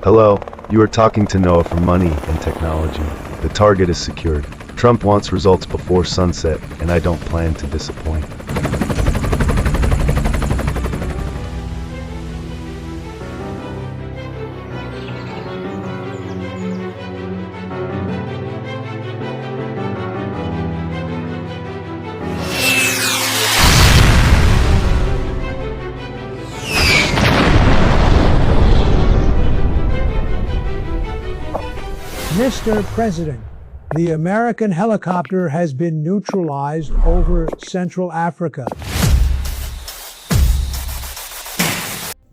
Hello, you are talking to Noah from Money and Technology. The target is secured. Trump wants results before sunset, and I don't plan to disappoint. Mr. President, the American helicopter has been neutralized over Central Africa.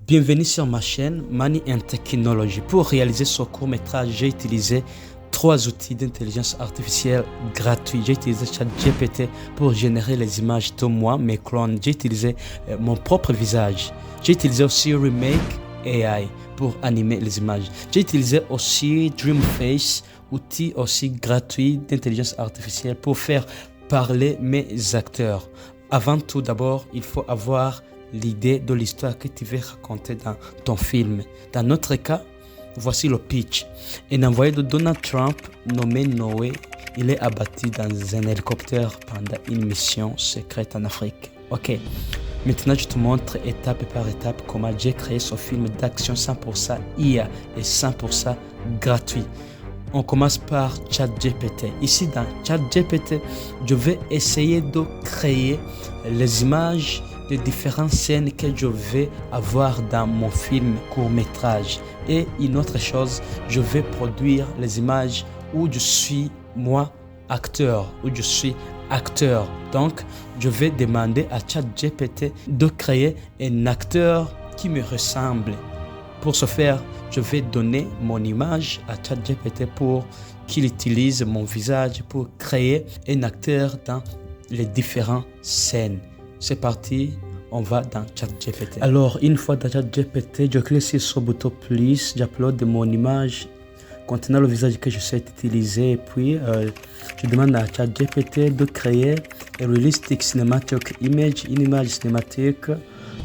Bienvenue sur ma chaîne Money and Technology. Pour réaliser ce court-métrage, j'ai utilisé 3 outils d'intelligence artificielle gratuits. J'ai utilisé ChatGPT pour générer les images de moi, mes clones. J'ai utilisé mon propre visage. J'ai utilisé aussi Remake AI pour animer les images. J'ai utilisé aussi Dreamface, outil aussi gratuit d'intelligence artificielle pour faire parler mes acteurs. Avant tout, d'abord, il faut avoir l'idée de l'histoire que tu veux raconter dans ton film. Dans notre cas, voici le pitch. Un envoyé de Donald Trump nommé Noé, il est abattu dans un hélicoptère pendant une mission secrète en Afrique. Ok. Maintenant, je te montre étape par étape comment j'ai créé ce film d'action 100% IA et 100% gratuit. On commence par ChatGPT. Ici, dans ChatGPT, je vais essayer de créer les images de différentes scènes que je vais avoir dans mon film court-métrage. Et une autre chose, je vais produire les images où je suis moi acteur, où je suis acteur. Donc, je vais demander à ChatGPT de créer un acteur qui me ressemble. Pour ce faire, je vais donner mon image à ChatGPT pour qu'il utilise mon visage pour créer un acteur dans les différentes scènes. C'est parti, on va dans ChatGPT. Alors, une fois dans ChatGPT, je clique sur ce bouton plus, j'upload mon image contenant le visage que je sais utiliser et puis je demande à ChatGPT de créer un realistic cinematic image, une image cinématique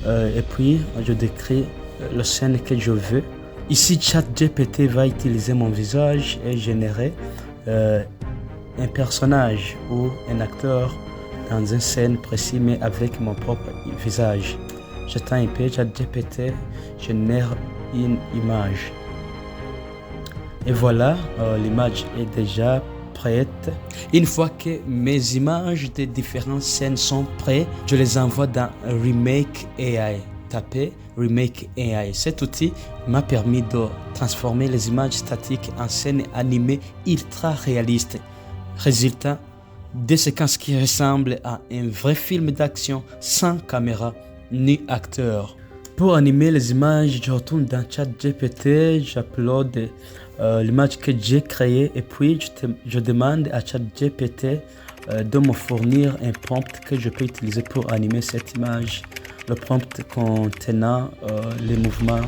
et puis je décris la scène que je veux. Ici, ChatGPT va utiliser mon visage et générer un personnage ou un acteur dans une scène précise mais avec mon propre visage. J'attends un peu, ChatGPT génère une image. Et voilà, l'image est déjà prête. Une fois que mes images de différentes scènes sont prêtes, je les envoie dans Remake AI. Tapez Remake AI. Cet outil m'a permis de transformer les images statiques en scènes animées ultra réalistes. Résultat, des séquences qui ressemblent à un vrai film d'action sans caméra ni acteur. Pour animer les images, je retourne dans ChatGPT, j'upload l'image que j'ai créée et puis je demande à ChatGPT de me fournir un prompt que je peux utiliser pour animer cette image. Le prompt contenant les mouvements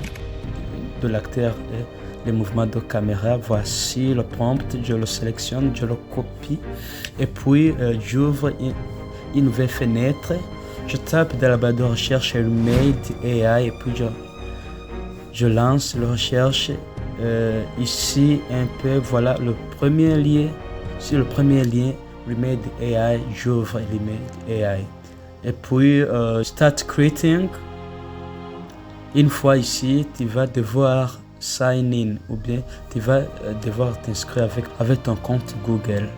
de l'acteur et les mouvements de caméra. Voici le prompt, je le sélectionne, je le copie et puis j'ouvre une nouvelle fenêtre. Je tape dans la barre de recherche Remake AI et puis je lance la recherche. Ici un peu, voilà le premier lien. Sur le premier lien, Remake AI, j'ouvre Remake AI. Et puis, Start Creating. Une fois ici, tu vas devoir sign in ou bien tu vas devoir t'inscrire avec ton compte Google.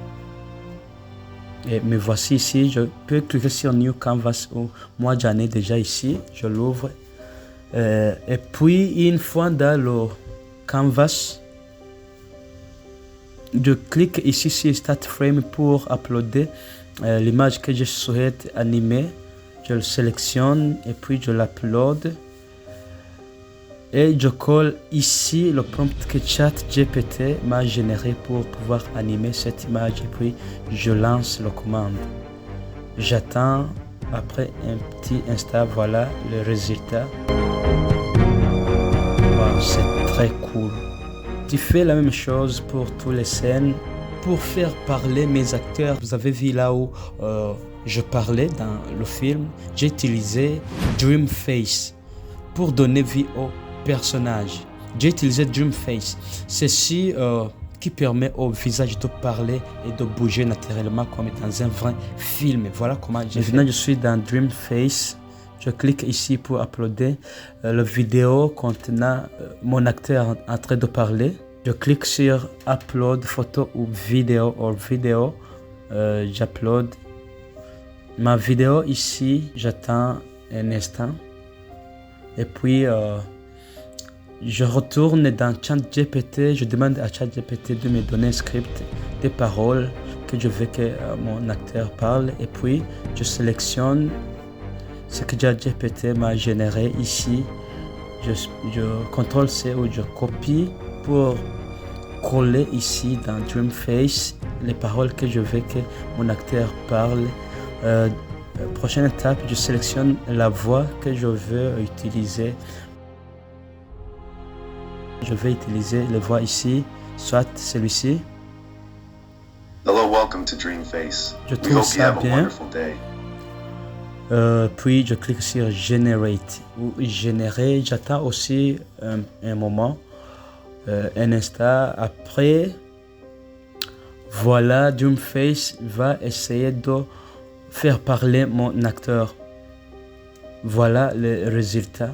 Et me voici ici, je peux cliquer sur New Canvas ou moi j'en ai déjà ici, je l'ouvre. Et puis, une fois dans le Canvas, je clique ici sur Start Frame pour uploader l'image que je souhaite animer. Je le sélectionne et puis je l'upload. Et je colle ici le prompt que ChatGPT m'a généré pour pouvoir animer cette image et puis je lance la commande. J'attends, après un petit instant, voilà le résultat. Wow, c'est très cool. Tu fais la même chose pour toutes les scènes. Pour faire parler mes acteurs, vous avez vu là où je parlais dans le film, j'ai utilisé Dreamface pour donner vie au personnage. J'ai utilisé Dreamface. Ceci qui permet au visage de parler et de bouger naturellement comme dans un vrai film. Voilà comment j'ai fait. Maintenant, je suis dans Dreamface. Je clique ici pour uploader la vidéo contenant mon acteur en train de parler. Je clique sur Upload photo ou vidéo. J'upload ma vidéo ici. J'attends un instant. Et puis, je retourne dans ChatGPT. Je demande à ChatGPT de me donner un script, des paroles que je veux que mon acteur parle. Et puis, je sélectionne ce que ChatGPT m'a généré ici. Je CTRL-C ou je copie pour coller ici dans Dreamface les paroles que je veux que mon acteur parle. Prochaine étape, je sélectionne la voix que je veux utiliser. Je vais utiliser la voix ici, soit celui-ci. Hello, welcome to Dreamface. Je trouve ça bien. Puis je clique sur Generate ou générer. J'attends aussi un moment, un instant. Après, voilà, Dreamface va essayer de faire parler mon acteur. Voilà le résultat.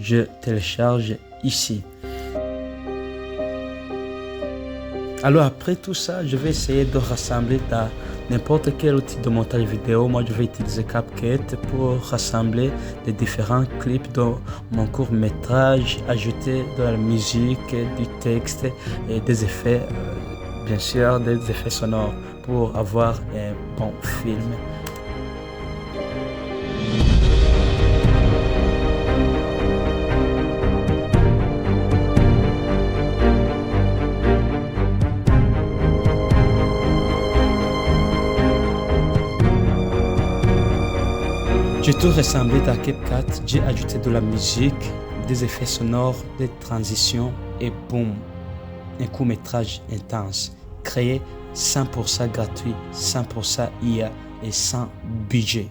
Je télécharge ici. Alors après tout ça, je vais essayer de rassembler dans n'importe quel outil de montage vidéo. Moi, je vais utiliser CapCut pour rassembler les différents clips de mon court-métrage, ajouter de la musique, du texte et des effets, bien sûr, des effets sonores pour avoir un bon film. J'ai tout rassemblé dans CapCut, j'ai ajouté de la musique, des effets sonores, des transitions et boum, un court-métrage intense, créé 100% gratuit, 100% IA et sans budget.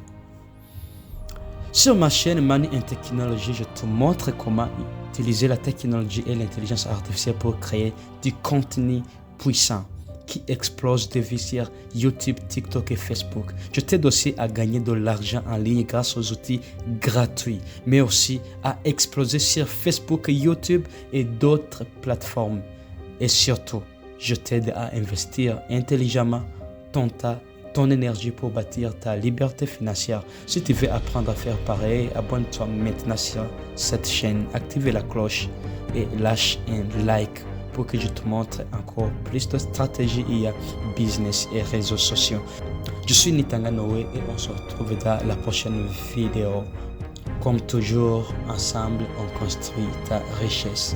Sur ma chaîne Money and Technology, je te montre comment utiliser la technologie et l'intelligence artificielle pour créer du contenu puissant qui explose des vues sur YouTube, TikTok et Facebook. Je t'aide aussi à gagner de l'argent en ligne grâce aux outils gratuits, mais aussi à exploser sur Facebook, YouTube et d'autres plateformes. Et surtout, je t'aide à investir intelligemment ton temps, ton énergie pour bâtir ta liberté financière. Si tu veux apprendre à faire pareil, abonne-toi maintenant sur cette chaîne, active la cloche et lâche un like pour que je te montre encore plus de stratégies IA, business et réseaux sociaux. Je suis Nitanga Noé et on se retrouve dans la prochaine vidéo. Comme toujours, ensemble, on construit ta richesse.